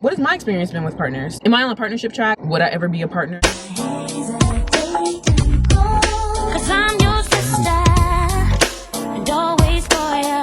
What has my experience been with partners? Am I on a partnership track? Would I ever be a partner? Cause I'm your sister and always for you.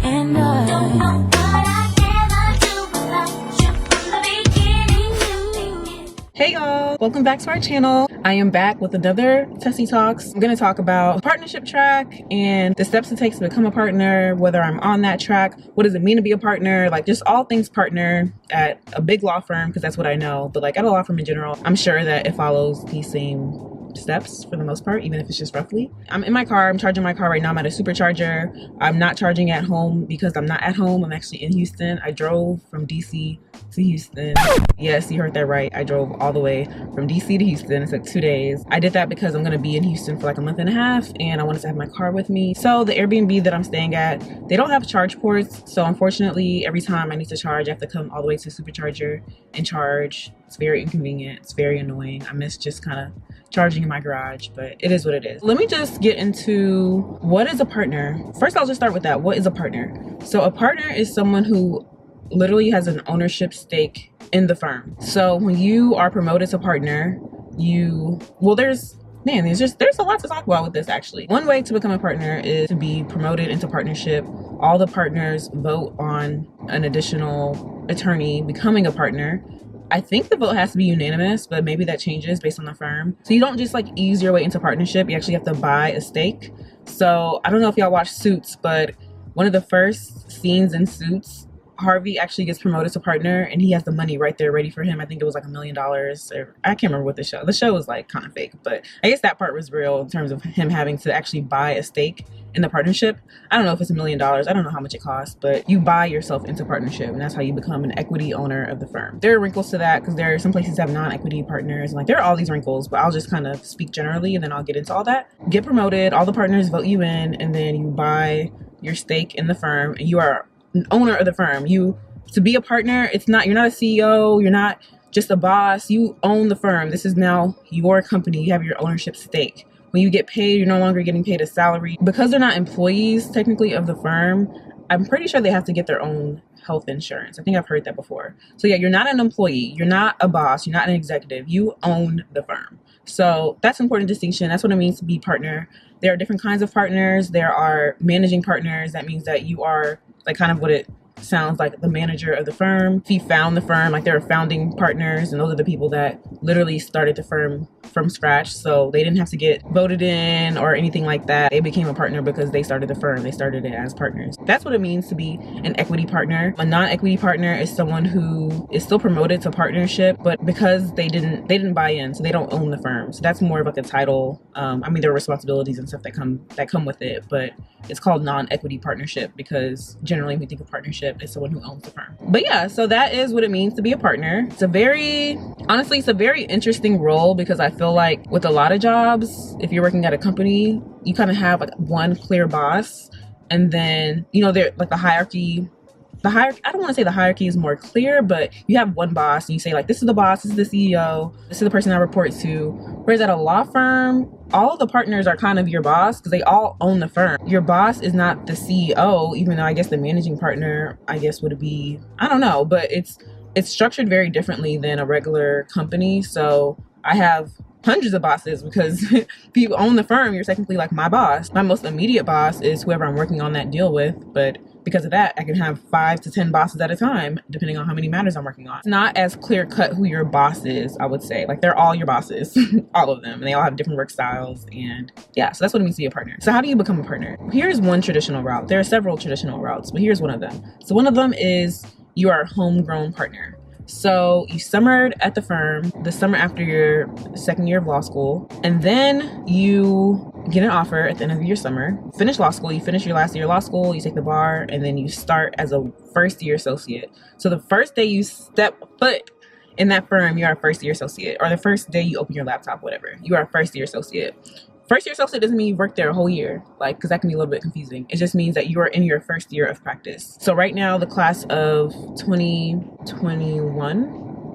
And don't know what I'd ever do without you from the beginning. Hey y'all, welcome back to our channel. I am back with another Tessie Talks. I'm gonna talk about partnership track and the steps it takes to become a partner, whether I'm on that track, what does it mean to be a partner, like just all things partner at a big law firm, because that's what I know, but like at a law firm in general, I'm sure that it follows the same steps for the most part, even if it's just roughly. I'm in my car, I'm charging my car right now. I'm at a supercharger. I'm not charging at home because I'm not at home. I'm actually in Houston. I drove from DC to Houston. Yes, you heard that right. I drove all the way from DC to Houston. It took 2 days. I did that because I'm gonna be in Houston for like a month and a half and I wanted to have my car with me. So the Airbnb that I'm staying at, they don't have charge ports. So unfortunately, every time I need to charge, I have to come all the way to the supercharger and charge. It's very inconvenient. It's very annoying. I miss just kind of charging in my garage, but it is what it is. Let me just get into what is a partner. First, I'll just start with that. What is a partner? So a partner is someone who literally has an ownership stake in the firm. So when you are promoted to partner, there's a lot to talk about with this actually. One way to become a partner is to be promoted into partnership. All the partners vote on an additional attorney becoming a partner. I think the vote has to be unanimous, but maybe that changes based on the firm. So you don't just like ease your way into partnership. You actually have to buy a stake. So I don't know if y'all watch Suits, but one of the first scenes in Suits, Harvey actually gets promoted to partner and he has the money right there ready for him. I think it was like $1 million, or I can't remember what the show was like, kind of fake, but I guess that part was real in terms of him having to actually buy a stake in the partnership. I don't know if it's $1 million. I don't know how much it costs, but you buy yourself into partnership and that's how you become an equity owner of the firm. There are wrinkles to that because there are some places that have non-equity partners and like there are all these wrinkles, but I'll just kind of speak generally and then I'll get into all that. Get promoted, all the partners vote you in, and then you buy your stake in the firm and you are an owner of the firm. To be a partner, you're not a CEO, you're not just a boss, you own the firm. This is now your company, you have your ownership stake. When you get paid, you're no longer getting paid a salary. Because they're not employees technically of the firm, I'm pretty sure they have to get their own health insurance. I think I've heard that before. So yeah, you're not an employee, you're not a boss, you're not an executive, you own the firm. So that's an important distinction. That's what it means to be partner. There are different kinds of partners. There are managing partners. That means that you are like kind of what it sounds like, the manager of the firm. If he found the firm, like there are founding partners, and those are the people that literally started the firm from scratch. So they didn't have to get voted in or anything like that. They became a partner because they started the firm. They started it as partners. That's what it means to be an equity partner. A non-equity partner is someone who is still promoted to partnership, but because they didn't buy in, so they don't own the firm. So that's more of like a title. There are responsibilities and stuff that come with it, but it's called non-equity partnership because generally when we think of partnership, it's someone who owns the firm. But yeah, so that is what it means to be a partner. It's a very interesting role because I feel like with a lot of jobs, if you're working at a company, you kind of have like one clear boss, and then they're like the hierarchy, I don't want to say the hierarchy is more clear, but you have one boss and you say like, this is the boss, this is the CEO, this is the person I report to. Whereas at a law firm, all of the partners are kind of your boss because they all own the firm. Your boss is not the CEO, even though I guess the managing partner, I guess would be, I don't know, but it's structured very differently than a regular company. So I have hundreds of bosses because if you own the firm, you're technically like my boss. My most immediate boss is whoever I'm working on that deal with, but because of that, I can have 5 to 10 bosses at a time, depending on how many matters I'm working on. It's not as clear cut who your boss is, I would say. Like they're all your bosses, all of them, and they all have different work styles. And yeah, so that's what it means to be a partner. So how do you become a partner? Here's one traditional route. There are several traditional routes, but here's one of them. So one of them is you are a homegrown partner. So you summered at the firm the summer after your second year of law school, and then you get an offer at the end of your summer, finish law school, you finish your last year of law school, you take the bar, and then you start as a first year associate. So the first day you step foot in that firm, you are a first year associate, or the first day you open your laptop, whatever, you are a first year associate. First year associate doesn't mean you worked there a whole year, like, because that can be a little bit confusing. It just means that you are in your first year of practice. So right now, the class of 2021,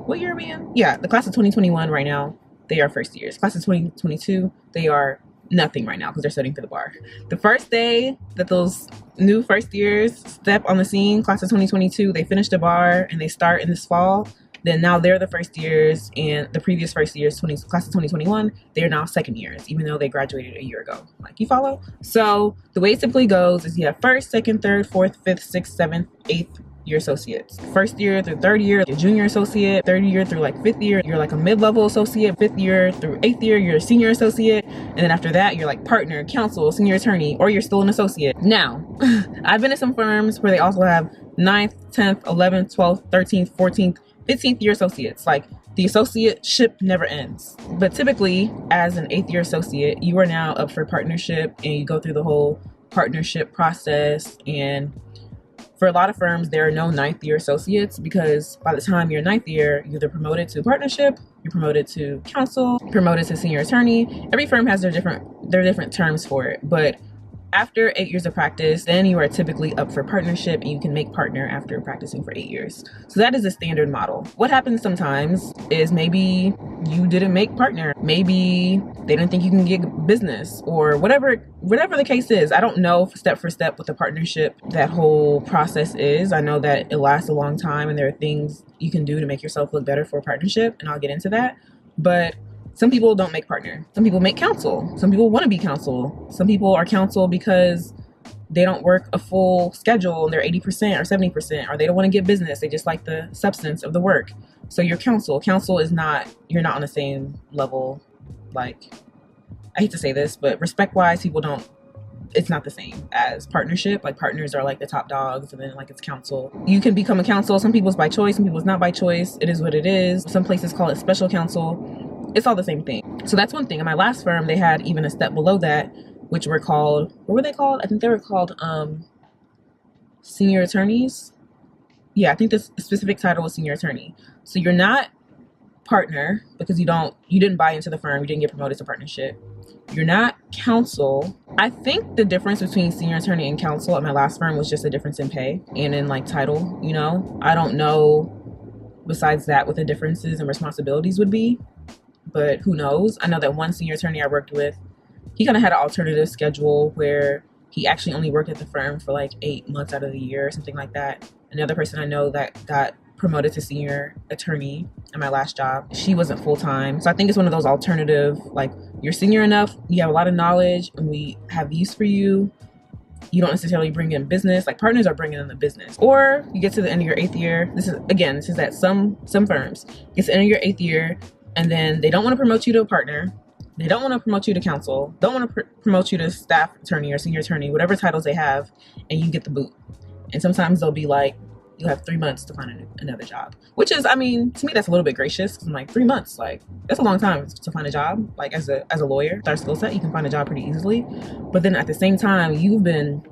what year are we in? Yeah, the class of 2021 right now, they are first years. Class of 2022, they are nothing right now because they're studying for the bar. The first day that those new first years step on the scene, class of 2022, they finish the bar and they start in this fall. Then now they're the first years, and the previous first years, class of 2021, they're now second years, even though they graduated a year ago. Like, you follow? So the way it typically goes is you have first, second, third, fourth, fifth, sixth, seventh, eighth year associates. First year through third year, you're junior associate. Third year through like fifth year, you're like a mid-level associate. Fifth year through eighth year, you're a senior associate. And then after that, you're like partner, counsel, senior attorney, or you're still an associate. Now, I've been at some firms where they also have 9th, 10th, 11th, 12th, 13th, 14th, 15th year associates. Like, the associateship never ends. But typically, as an 8th year associate, you are now up for partnership, and you go through the whole partnership process. And for a lot of firms, there are no 9th year associates, because by the time you're 9th year, you're either promoted to partnership, you're promoted to counsel, promoted to senior attorney. Every firm has their different terms for it. But after 8 years of practice, then you are typically up for partnership, and you can make partner after practicing for 8 years. So that is a standard model. What happens sometimes is maybe you didn't make partner. Maybe they didn't think you can get business, or whatever the case is. I don't know step for step what the partnership, that whole process is. I know that it lasts a long time, and there are things you can do to make yourself look better for a partnership, and I'll get into that. But some people don't make partner. Some people make counsel. Some people want to be counsel. Some people are counsel because they don't work a full schedule and they're 80% or 70%, or they don't want to get business. They just like the substance of the work. So you're counsel. Counsel is not, you're not on the same level. Like, I hate to say this, but respect-wise, it's not the same as partnership. Like, partners are like the top dogs, and then like it's counsel. You can become a counsel. Some people's by choice, some people's not by choice. It is what it is. Some places call it special counsel. It's all the same thing. So that's one thing. In my last firm, they had even a step below that, which were called, what were they called? I think they were called senior attorneys. Yeah, I think the specific title was senior attorney. So you're not partner because you didn't buy into the firm, you didn't get promoted to partnership. You're not counsel. I think the difference between senior attorney and counsel at my last firm was just a difference in pay and in like title, you know? I don't know besides that what the differences and responsibilities would be. But who knows? I know that one senior attorney I worked with, he kind of had an alternative schedule where he actually only worked at the firm for like 8 months out of the year or something like that. Another person I know that got promoted to senior attorney at my last job, she wasn't full-time. So I think it's one of those alternative, like, you're senior enough, you have a lot of knowledge, and we have use for you. You don't necessarily bring in business. Like, partners are bringing in the business. Or you get to the end of your 8th year. This is at some firms. It's the end of your 8th year, and then they don't want to promote you to a partner. They don't want to promote you to counsel. Don't want to promote you to staff attorney or senior attorney, whatever titles they have, and you get the boot. And sometimes they'll be like, you have 3 months to find another job. Which is, I mean, to me, that's a little bit gracious. I'm like, 3 months, like, that's a long time to find a job. Like, as a lawyer, with our skill set, you can find a job pretty easily. But then at the same time, you've been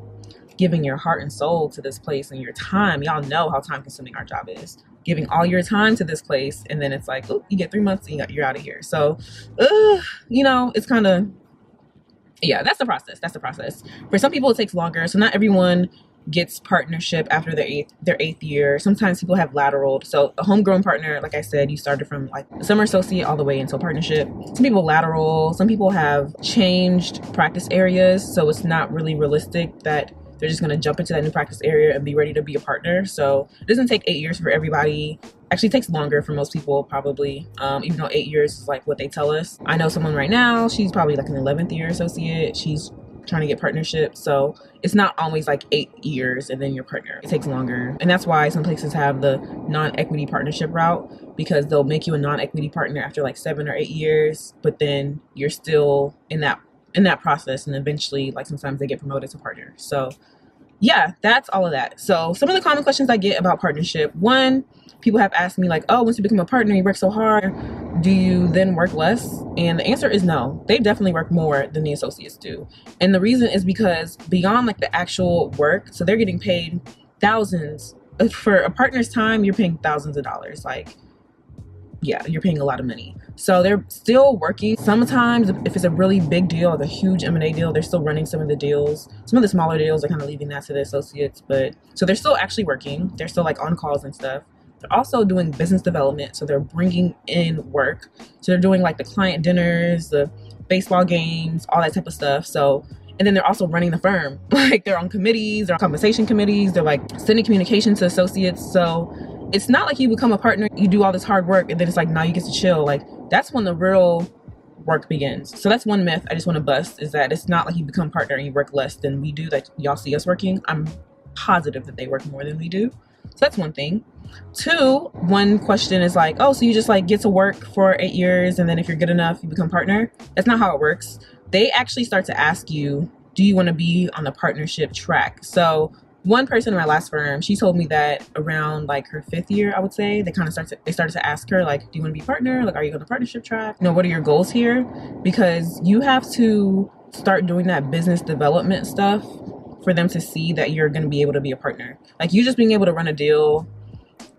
giving your heart and soul to this place, and your time. Y'all know how time consuming our job is. Giving all your time to this place, and then it's like, oh, you get 3 months and you're out of here. So, you know, it's kind of, yeah, that's the process. For some people, it takes longer. So not everyone gets partnership after their eighth year. Sometimes people have lateraled. So a homegrown partner, like I said, you started from like summer associate all the way until partnership. Some people lateral. Some people have changed practice areas. So it's not really realistic that they're just going to jump into that new practice area and be ready to be a partner. So it doesn't take 8 years for everybody. Actually, it takes longer for most people, probably, even though 8 years is like what they tell us. I know someone right now, she's probably like an 11th year associate. She's trying to get partnership. So it's not always like 8 years and then your partner. It takes longer. And that's why some places have the non-equity partnership route, because they'll make you a non-equity partner after like 7 or 8 years, but then you're still in that process, and eventually, like, sometimes they get promoted to partner. So yeah, that's all of that. So some of the common questions I get about partnership: one, people have asked me like, oh, once you become a partner, you work so hard, do you then work less? And the answer is no. They definitely work more than the associates do. And the reason is because beyond like the actual work, so they're getting paid thousands for a partner's time, you're paying thousands of dollars. Like, yeah, you're paying a lot of money. So they're still working. Sometimes if it's a really big deal, like a huge M&A deal, they're still running some of the deals. Some of the smaller deals are kind of leaving that to the associates, but so they're still actually working. They're still like on calls and stuff. They're also doing business development. So they're bringing in work. So they're doing like the client dinners, the baseball games, all that type of stuff. So, and then they're also running the firm. Like they're on committees, they're on compensation committees, they're like sending communication to associates. So it's not like you become a partner, you do all this hard work, and then it's like, now you get to chill. Like that's when the real work begins. So that's one myth I just want to bust, is that it's not like you become partner and you work less than we do, that y'all see us working. I'm positive that they work more than we do. So that's one thing. Two, one question is like, oh, so you just like get to work for 8 years and then if you're good enough, you become partner? That's not how it works. They actually start to ask you, do you want to be on the partnership track? So one person in my last firm, she told me that around like her 5th year, I would say, they started to ask her like, do you want to be a partner? Like, are you on the partnership track? You know, what are your goals here? Because you have to start doing that business development stuff for them to see that you're going to be able to be a partner. Like you just being able to run a deal,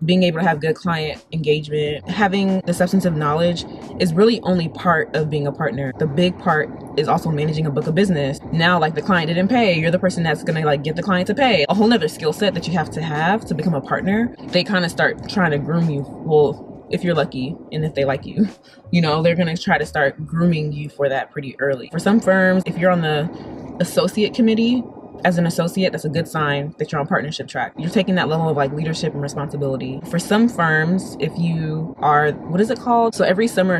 being able to have good client engagement, having the substantive knowledge is really only part of being a partner. The big part is also managing a book of business. Now, like the client didn't pay, you're the person that's gonna like get the client to pay. A whole nother skill set that you have to become a partner. They kind of start trying to groom you. Well, if you're lucky and if they like you, you know, they're gonna try to start grooming you for that pretty early. For some firms, if you're on the associate committee, as an associate, that's a good sign that you're on partnership track. You're taking that level of like leadership and responsibility. For some firms, if you are, what is it called? So every summer,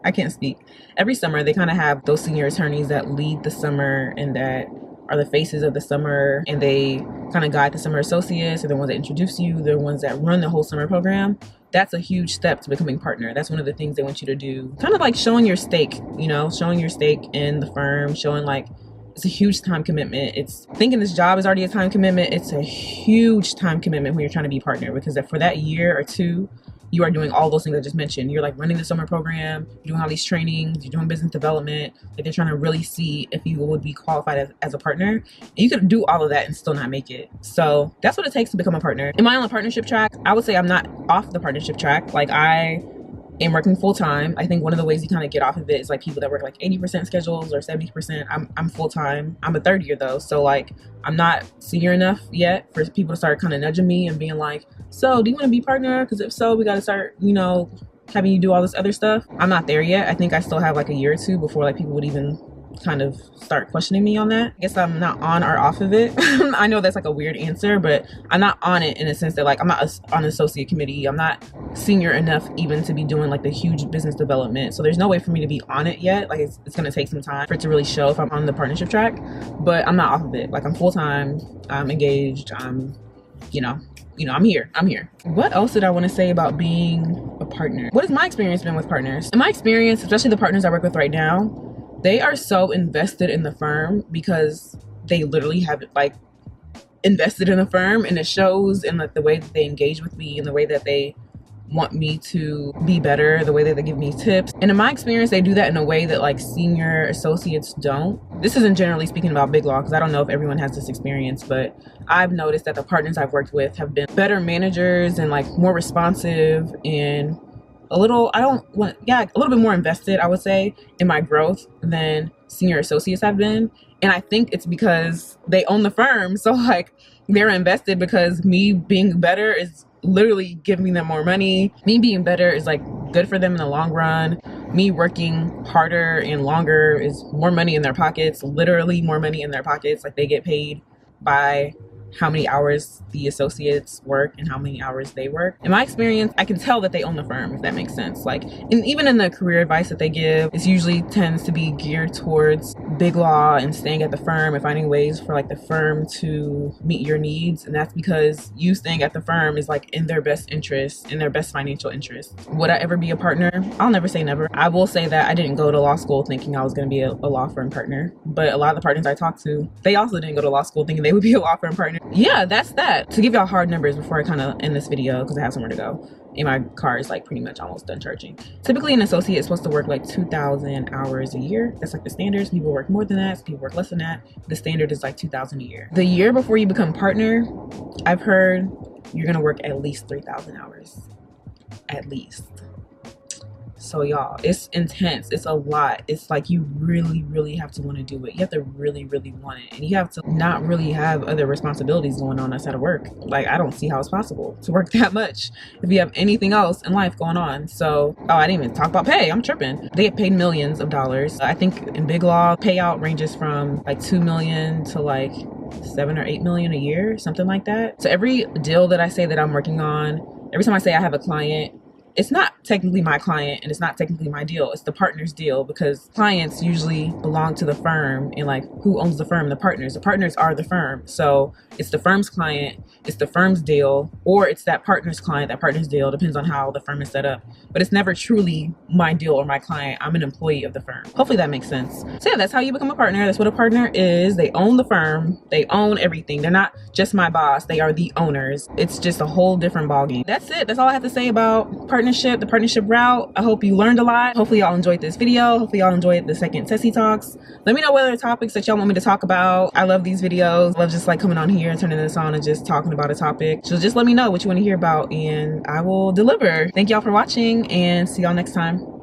I can't speak. Every summer, they kind of have those senior attorneys that lead the summer and that are the faces of the summer, and they kind of guide the summer associates. They're the ones that introduce you. They're the ones that run the whole summer program. That's a huge step to becoming partner. That's one of the things they want you to do. Kind of like showing your stake, you know, showing your stake in the firm, showing like it's a huge time commitment. It's thinking this job is already a time commitment. It's a huge time commitment when you're trying to be partner, because for that year or two, you are doing all those things I just mentioned. You're like running the summer program, you're doing all these trainings, you're doing business development. Like they're trying to really see if you would be qualified as a partner. And you could do all of that and still not make it. So that's what it takes to become a partner. Am I on the partnership track? I would say I'm not off the partnership track. Like I am working full time. I think one of the ways you kind of get off of it is like people that work like 80% schedules or 70%. I'm full time. I'm a 3rd year though. So like I'm not senior enough yet for people to start kind of nudging me and being like, so do you want to be partner? Because if so, we got to start, you know, having you do all this other stuff. I'm not there yet. I think I still have like a year or two before like people would even kind of start questioning me on that. I guess I'm not on or off of it. I know that's like a weird answer, but I'm not on it in a sense that like I'm not on an associate committee. I'm not senior enough even to be doing like the huge business development. So there's no way for me to be on it yet. Like it's going to take some time for it to really show if I'm on the partnership track, but I'm not off of it. Like I'm full time, I'm engaged, I'm, you know, I'm here. What else did I want to say about being a partner? What has my experience been with partners? In my experience, especially the partners I work with right now, they are so invested in the firm because they literally have like invested in the firm, and it shows in like the way that they engage with me and the way that they want me to be better, the way that they give me tips. And in my experience, they do that in a way that like senior associates don't. This isn't generally speaking about big law, because I don't know if everyone has this experience, but I've noticed that the partners I've worked with have been better managers and like more responsive and a little bit more invested, I would say, in my growth than senior associates have been. And I think it's because they own the firm. So like they're invested because me being better is literally giving them more money. Me being better is like good for them in the long run. Me working harder and longer is more money in their pockets, literally more money in their pockets. Like they get paid by how many hours the associates work and how many hours they work. In my experience, I can tell that they own the firm, if that makes sense. Like, and even in the career advice that they give, it usually tends to be geared towards big law and staying at the firm and finding ways for like the firm to meet your needs. And that's because you staying at the firm is like in their best interest, in their best financial interest. Would I ever be a partner? I'll never say never. I will say that I didn't go to law school thinking I was going to be a law firm partner, but a lot of the partners I talked to, they also didn't go to law school thinking they would be a law firm partner. Yeah, that's that. To give y'all hard numbers before I kind of end this video, because I have somewhere to go and my car is like pretty much almost done charging. Typically an associate is supposed to work like 2,000 hours a year. That's like the standards. People work more than that. Some people work less than that. The standard is like 2,000 a year. The year before you become partner, I've heard you're going to work at least 3,000 hours. At least. So y'all, it's intense. It's a lot. It's like you really, really have to want to do it. You have to really, really want it. And you have to not really have other responsibilities going on outside of work. Like, I don't see how it's possible to work that much if you have anything else in life going on. So, oh, I didn't even talk about pay. I'm tripping. They get paid millions of dollars. I think in Big Law, payout ranges from like 2 million to like 7 or 8 million a year, something like that. So every deal that I say that I'm working on, every time I say I have a client, it's not technically my client and it's not technically my deal. It's the partner's deal, because clients usually belong to the firm, and like, who owns the firm? The partners. The partners are the firm. So it's the firm's client, it's the firm's deal, or it's that partner's client, that partner's deal. Depends on how the firm is set up. But it's never truly my deal or my client. I'm an employee of the firm. Hopefully that makes sense. So yeah, that's how you become a partner. That's what a partner is. They own the firm. They own everything. They're not just my boss. They are the owners. It's just a whole different ballgame. That's it. That's all I have to say about partnership, the partnership route. I hope you learned a lot. Hopefully y'all enjoyed this video. Hopefully y'all enjoyed the second Tessie Talks. Let me know what other topics that y'all want me to talk about. I love these videos. I love just like coming on here and turning this on and just talking about a topic. So just let me know what you want to hear about and I will deliver. Thank y'all for watching and see y'all next time.